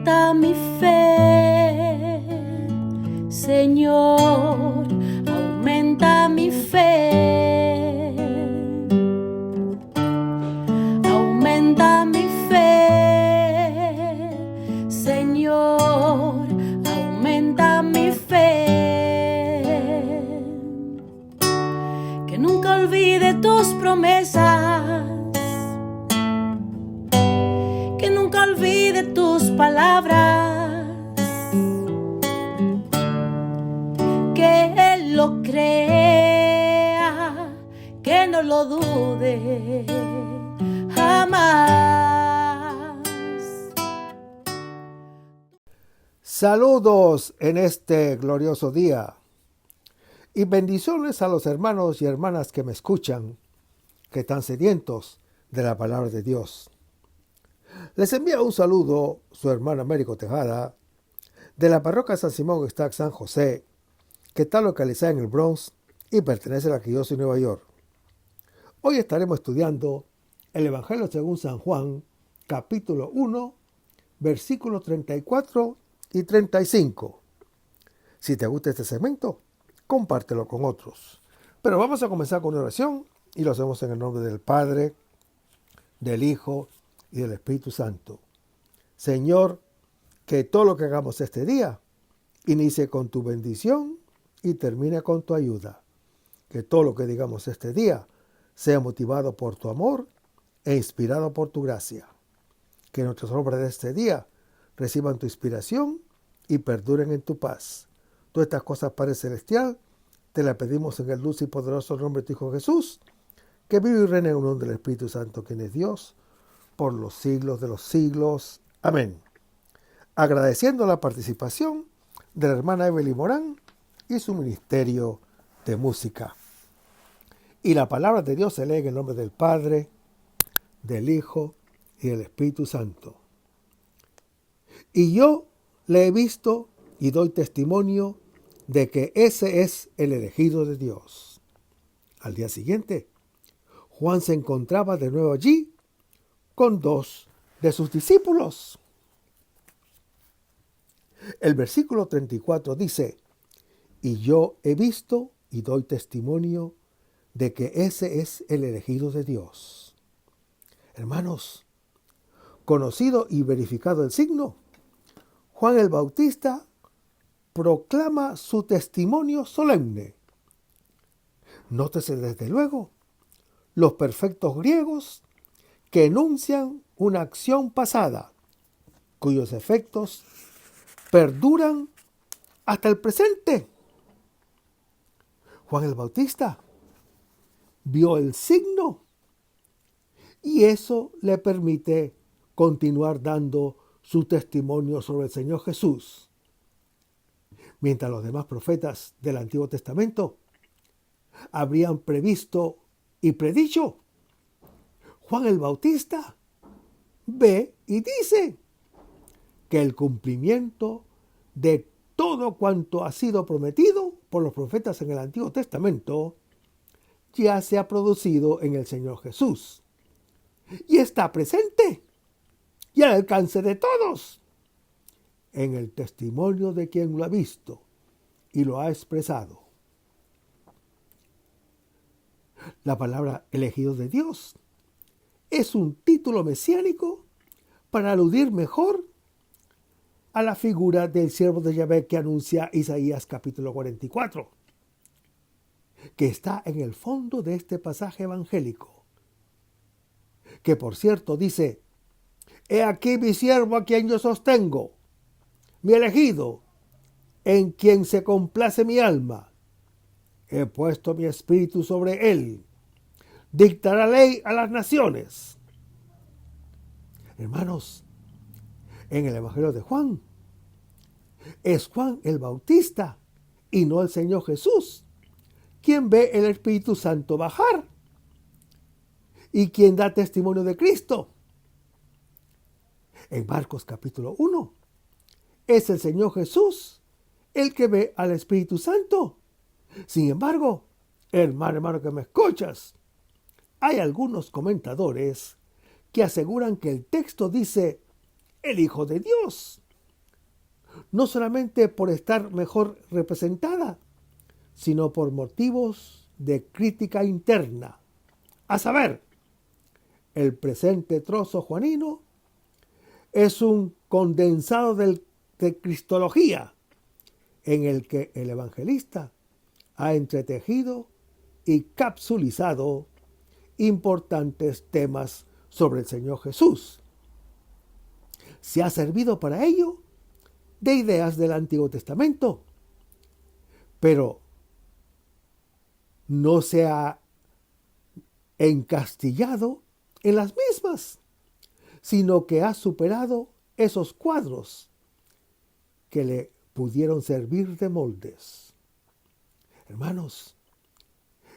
aumenta mi fe, Señor, aumenta mi fe, aumenta mi fe, Señor, aumenta mi fe, que nunca olvide tus promesas, que nunca olvide tus palabras, que Él lo crea, que no lo dude jamás. Saludos en este glorioso día y bendiciones a los hermanos y hermanas que me escuchan, que están sedientos de la palabra de Dios. Les envía un saludo su hermano Américo Tejada, de la parroquia San Simón que está en San José, que está localizada en el Bronx y pertenece a la Arquidiócesis de Nueva York. Hoy estaremos estudiando el Evangelio según San Juan, capítulo 1, versículos 34 y 35. Si te gusta este segmento, compártelo con otros. Pero vamos a comenzar con una oración y lo hacemos en el nombre del Padre, del Hijo y del Espíritu Santo. Señor, que todo lo que hagamos este día inicie con tu bendición y termine con tu ayuda. Que todo lo que digamos este día sea motivado por tu amor e inspirado por tu gracia. Que nuestras obras de este día reciban tu inspiración y perduren en tu paz. Todas estas cosas, Padre Celestial, te las pedimos en el dulce y poderoso nombre de tu Hijo Jesús, que vive y reina en unión del Espíritu Santo, quien es Dios, por los siglos de los siglos. Amén. Agradeciendo la participación de la hermana Evelyn Morán y su ministerio de música. Y la palabra de Dios se lee en el nombre del Padre, del Hijo y del Espíritu Santo. Y yo le he visto y doy testimonio de que ese es el elegido de Dios. Al día siguiente, Juan se encontraba de nuevo allí con dos de sus discípulos. El versículo 34 dice: y yo he visto y doy testimonio de que ese es el elegido de Dios. Hermanos, conocido y verificado el signo, Juan el Bautista proclama su testimonio solemne. Nótese desde luego los perfectos griegos que enuncian una acción pasada, cuyos efectos perduran hasta el presente. Juan el Bautista vio el signo y eso le permite continuar dando su testimonio sobre el Señor Jesús. Mientras los demás profetas del Antiguo Testamento habrían previsto y predicho, Juan el Bautista ve y dice que el cumplimiento de todo cuanto ha sido prometido por los profetas en el Antiguo Testamento ya se ha producido en el Señor Jesús y está presente y al alcance de todos en el testimonio de quien lo ha visto y lo ha expresado. La palabra elegido de Dios es un título mesiánico para aludir mejor a la figura del siervo de Yahvé que anuncia Isaías capítulo 44, que está en el fondo de este pasaje evangélico, que por cierto dice: he aquí mi siervo a quien yo sostengo, mi elegido, en quien se complace mi alma. He puesto mi espíritu sobre él. Dictará ley a las naciones. Hermanos, en el Evangelio de Juan, es Juan el Bautista y no el Señor Jesús quien ve el Espíritu Santo bajar y quien da testimonio de Cristo. En Marcos capítulo 1, es el Señor Jesús el que ve al Espíritu Santo. Sin embargo, hermano que me escuchas, hay algunos comentadores que aseguran que el texto dice el Hijo de Dios, no solamente por estar mejor representada, sino por motivos de crítica interna. A saber, el presente trozo juanino es un condensado de cristología en el que el evangelista ha entretejido y capsulizado importantes temas sobre el Señor Jesús. Se ha servido para ello de ideas del Antiguo Testamento, pero no se ha encastillado en las mismas, sino que ha superado esos cuadros que le pudieron servir de moldes. Hermanos,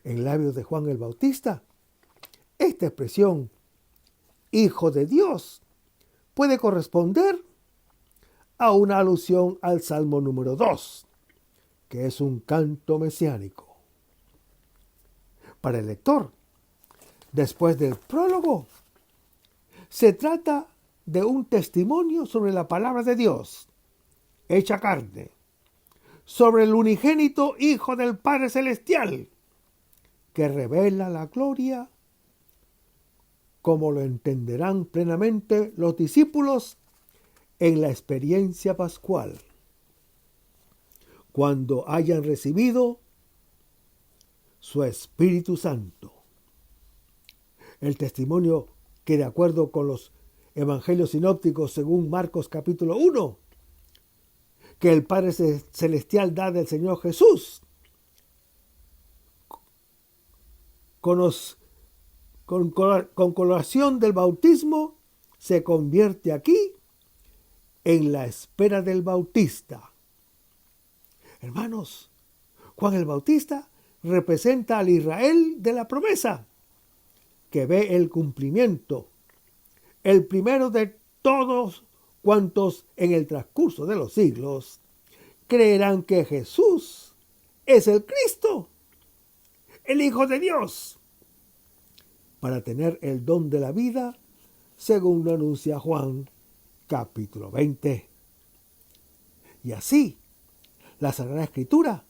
en labios de Juan el Bautista, esta expresión, Hijo de Dios, puede corresponder a una alusión al Salmo número 2, que es un canto mesiánico. Para el lector, después del prólogo, se trata de un testimonio sobre la palabra de Dios, hecha carne, sobre el unigénito Hijo del Padre Celestial, que revela la gloria, como lo entenderán plenamente los discípulos en la experiencia pascual, cuando hayan recibido su Espíritu Santo. El testimonio que, de acuerdo con los evangelios sinópticos según Marcos capítulo 1, que el Padre Celestial da del Señor Jesús, con colación del bautismo, se convierte aquí en la espera del Bautista. Hermanos, Juan el Bautista representa al Israel de la promesa, que ve el cumplimiento, el primero de todos cuantos en el transcurso de los siglos creerán que Jesús es el Cristo, el Hijo de Dios, para tener el don de la vida, según lo anuncia Juan capítulo 20. Y así, la Sagrada Escritura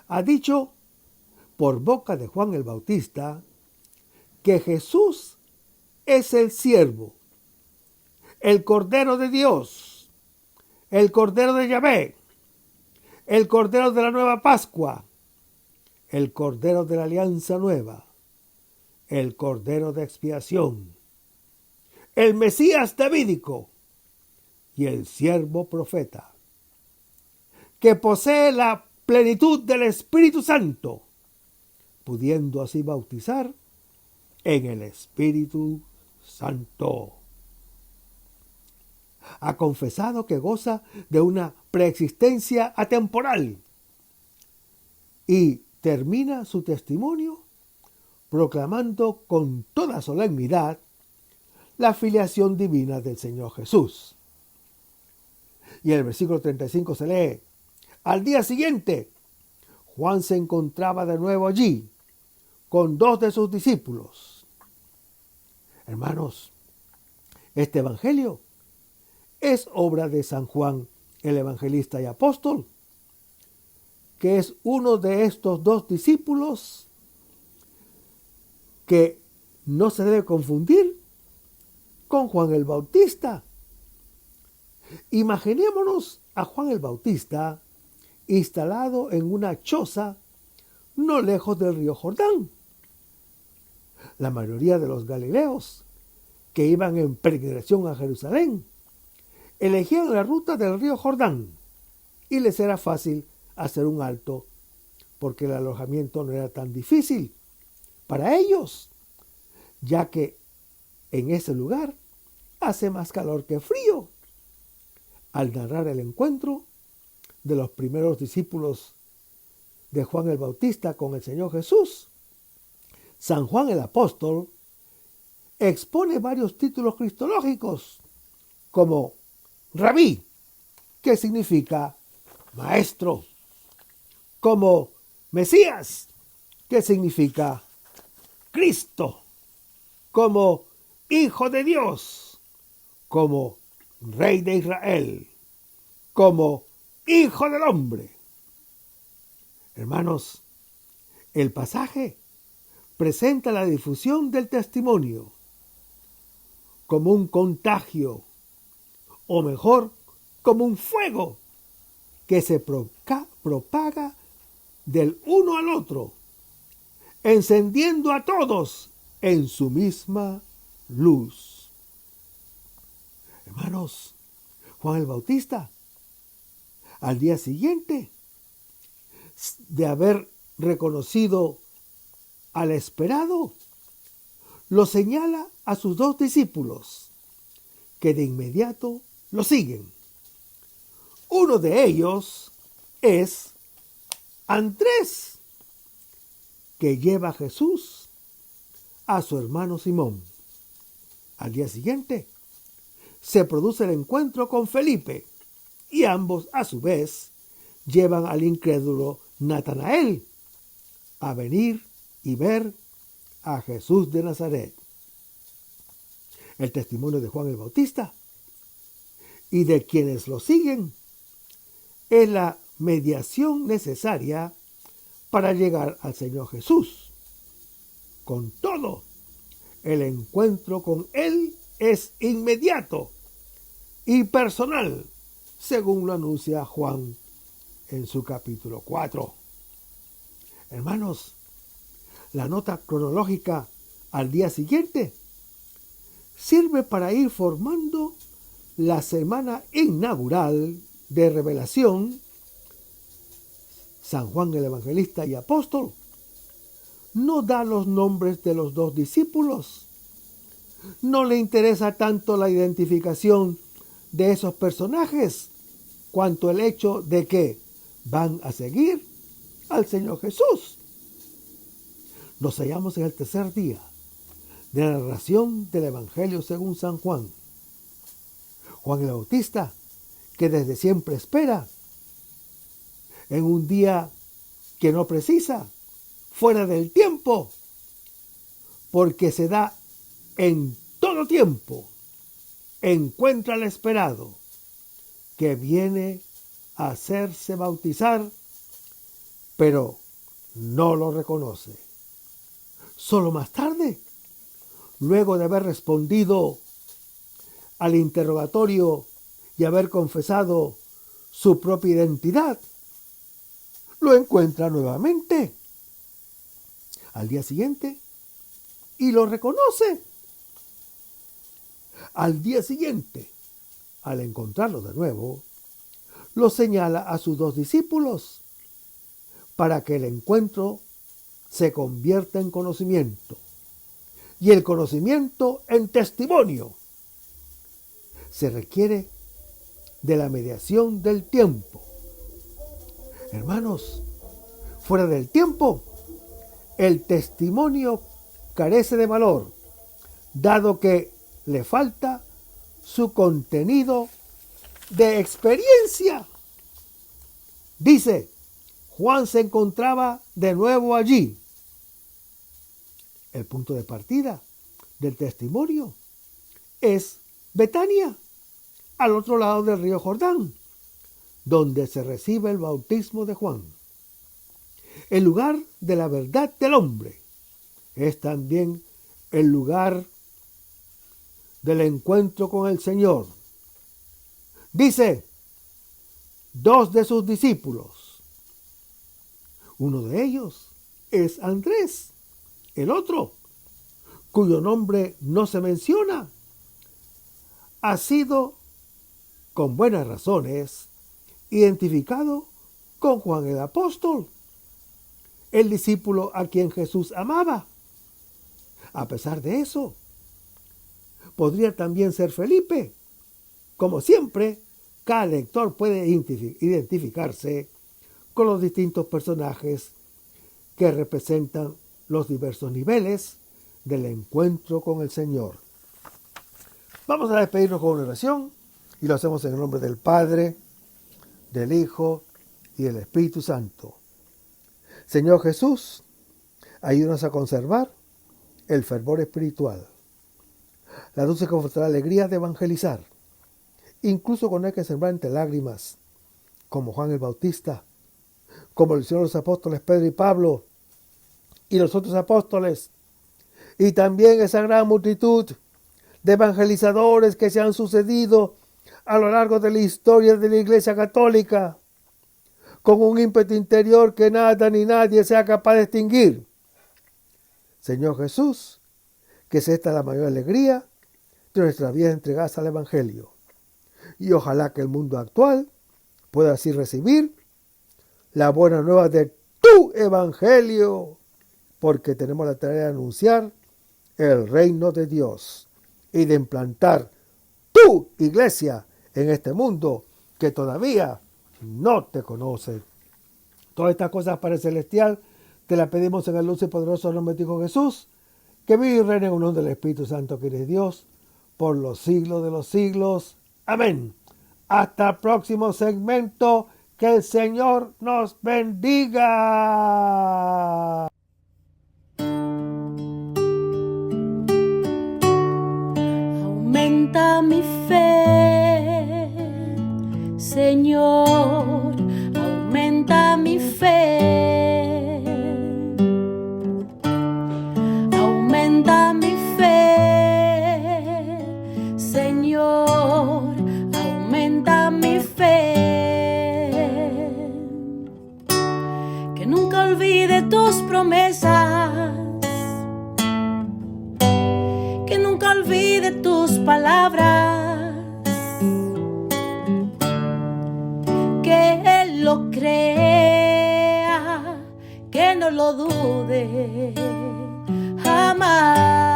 ha dicho por boca de Juan el Bautista que Jesús es el siervo, el Cordero de Dios, el Cordero de Yahvé, el Cordero de la nueva Pascua, el Cordero de la Alianza Nueva, el Cordero de Expiación, el Mesías davídico y el siervo profeta, que posee la plenitud del Espíritu Santo, pudiendo así bautizar en el Espíritu Santo. Ha confesado que goza de una preexistencia atemporal y termina su testimonio proclamando con toda solemnidad la filiación divina del Señor Jesús. Y en el versículo 35 se lee: al día siguiente, Juan se encontraba de nuevo allí con 2 de sus discípulos. Hermanos, este evangelio es obra de San Juan, el evangelista y apóstol, que es uno de estos 2 discípulos que no se debe confundir con Juan el Bautista. Imaginémonos a Juan el Bautista instalado en una choza no lejos del río Jordán. La mayoría de los galileos que iban en peregrinación a Jerusalén elegían la ruta del río Jordán y les era fácil hacer un alto porque el alojamiento no era tan difícil para ellos, ya que en ese lugar hace más calor que frío. Al narrar el encuentro de los primeros discípulos de Juan el Bautista con el Señor Jesús, San Juan el apóstol expone varios títulos cristológicos como Rabí, que significa maestro, como Mesías, que significa Cristo, como Hijo de Dios, como Rey de Israel, como Hijo del Hombre. Hermanos, el pasaje presenta la difusión del testimonio como un contagio, o mejor, como un fuego que se propaga del uno al otro, encendiendo a todos en su misma luz. Hermanos, Juan el Bautista, al día siguiente de haber reconocido al esperado, lo señala a sus 2 discípulos, que de inmediato lo siguen. Uno de ellos es Andrés, que lleva a Jesús a su hermano Simón. Al día siguiente se produce el encuentro con Felipe, y ambos a su vez llevan al incrédulo Natanael a venir y ver a Jesús de Nazaret. El testimonio de Juan el Bautista y de quienes lo siguen es la mediación necesaria para llegar al Señor Jesús. Con todo, el encuentro con Él es inmediato y personal, según lo anuncia Juan en su capítulo 4. Hermanos, la nota cronológica al día siguiente sirve para ir formando la semana inaugural de revelación. San Juan el Evangelista y Apóstol no da los nombres de los 2 discípulos. No le interesa tanto la identificación de esos personajes cuanto el hecho de que van a seguir al Señor Jesús. Nos hallamos en el tercer día de la narración del Evangelio según San Juan. Juan el Bautista, que desde siempre espera, en un día que no precisa, fuera del tiempo, porque se da en todo tiempo, encuentra al esperado, que viene a hacerse bautizar, pero no lo reconoce. Solo más tarde, luego de haber respondido al interrogatorio y haber confesado su propia identidad, lo encuentra nuevamente al día siguiente y lo reconoce. Al día siguiente, al encontrarlo de nuevo, lo señala a sus 2 discípulos para que el encuentro se convierta en conocimiento y el conocimiento en testimonio. Se requiere de la mediación del tiempo. Hermanos, fuera del tiempo, el testimonio carece de valor, dado que le falta su contenido de experiencia. Dice, Juan se encontraba de nuevo allí. El punto de partida del testimonio es Betania, al otro lado del río Jordán, donde se recibe el bautismo de Juan. El lugar de la verdad del hombre es también el lugar del encuentro con el Señor. Dice, 2 de sus discípulos. Uno de ellos es Andrés. El otro, cuyo nombre no se menciona, ha sido, con buenas razones, identificado con Juan el Apóstol, el discípulo a quien Jesús amaba. A pesar de eso, podría también ser Felipe. Como siempre, cada lector puede identificarse con los distintos personajes que representan los diversos niveles del encuentro con el Señor. Vamos a despedirnos con una oración y lo hacemos en el nombre del Padre, del Hijo y del Espíritu Santo. Señor Jesús, ayúdanos a conservar el fervor espiritual, la dulce y confortable alegría de evangelizar, incluso cuando hay que sembrar entre lágrimas como Juan el Bautista, como lo hicieron los apóstoles Pedro y Pablo y los otros apóstoles, y también esa gran multitud de evangelizadores que se han sucedido a lo largo de la historia de la Iglesia Católica, con un ímpetu interior que nada ni nadie sea capaz de extinguir. Señor Jesús, que es esta la mayor alegría de nuestras vidas entregadas al Evangelio. Y ojalá que el mundo actual pueda así recibir la buena nueva de tu Evangelio, porque tenemos la tarea de anunciar el reino de Dios y de implantar tu iglesia en este mundo que todavía no te conoce. Todas estas cosas, Padre Celestial, te las pedimos en el dulce y poderoso nombre de Hijo Jesús, que vive y reina en unión del Espíritu Santo, que eres Dios, por los siglos de los siglos. Amén. Hasta el próximo segmento. Que el Señor nos bendiga. Aumenta mi fe, Señor, aumenta mi fe. Aumenta mi fe, Señor, aumenta mi fe. Que nunca olvide tus promesas, que nunca olvide tus palabras, que Él lo crea, que no lo dude jamás.